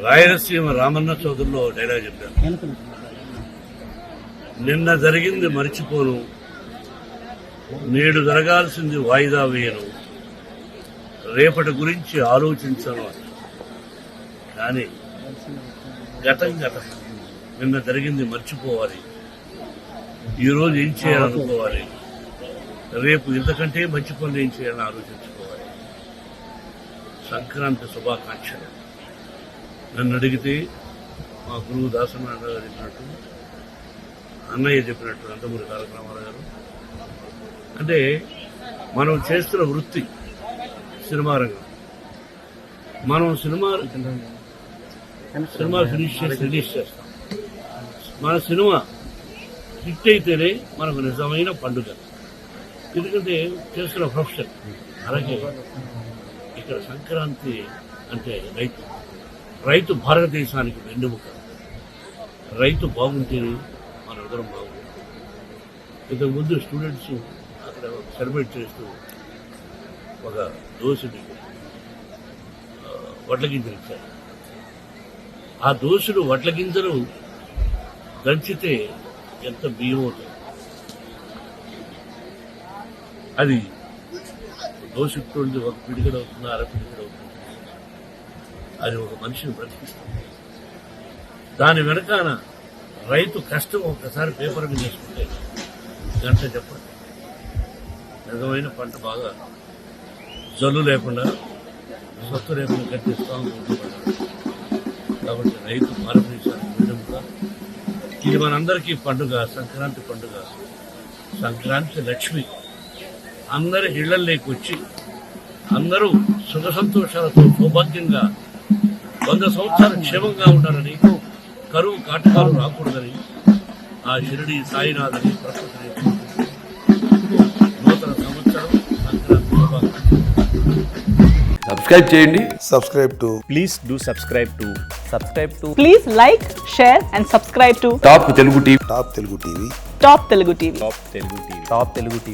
Rayalaseema Ramanna చౌదరిలో dialogue చెప్పారు, నిన్న జరిగింది మర్చిపోను, నేడు జరగాల్సింది వాయిదా వేయను, రేపటి గురించి ఆలోచించను. కానీ గతం గతం, నిన్న జరిగింది మర్చిపోవాలి, ఈరోజు ఏం చేయాలనుకోవాలి, రేపు ఇంతకంటే మంచి పనులు ఏం చేయాలని ఆలోచించుకోవాలి. సంక్రాంతి శుభాకాంక్షలు. నన్ను అడిగితే మా గురువు దాసనారాయణ గారు చెప్పినట్టు, అన్నయ్య చెప్పినట్టు, నందమూరి తారక రామారావు గారు, అంటే మనం చేస్తున్న వృత్తి సినిమా రంగం. మనం సినిమా ఫినిష్ చేసి రిలీజ్ చేస్తాం. మన సినిమా హిట్ అయితేనే మనకు నిజమైన పండుగ, ఎందుకంటే చేస్తున్న ప్రొఫెషన్. అలాగే ఇక్కడ సంక్రాంతి అంటే రైతు భారతదేశానికి వెన్నెముక. రైతు బాగుంటేనే మన అందరం బాగుంటుంది. ఇంతకుముందు స్టూడెంట్స్ అక్కడ సెలబ్రేట్ చేస్తూ ఒక దోశని వడ్ల గింజలు ఇచ్చారు. ఆ దోశలు వడ్ల గింజలు దంచితే ఎంత బియ్యం అవుతుంది. అది దోశ ఇట్టుంది, ఒక పిడికడ అవుతుంది, అర పిడికడ అవుతుంది. అది ఒక మనిషిని బ్రతికిస్తుంది. దాని వెనకాల రైతు కష్టం ఒక్కసారి పేపర్ మీద వేసుకుంటే గంట చెప్పండి, నిజమైన పంట బాగా జల్లు లేకుండా, సత్తు లేకుండా కట్టిస్తూ ఉంటుంది. కాబట్టి రైతు భారతదేశానికి వెన్నెముక. ఇది మనందరికీ పండుగ, సంక్రాంతి పండుగ. సంక్రాంతి లక్ష్మి అందరి ఇళ్లలోకి వచ్చి అందరూ సుఖ సంతోషాలతో సౌభాగ్యంగా 100 సంవత్సరాలు క్షేమంగా ఉండాలని, కరువు కాటకాలు రాకూడదని ఆ షిరిడి సాయినాథని ప్రకృతిని నూతన సంవత్సరం సంక్రాంతి శుభాకాంక్షలు. సబ్స్క్రైబ్ చేయండి. Please do subscribe to Please like, share and subscribe to top Telugu TV. Top Telugu TV. Top Telugu TV.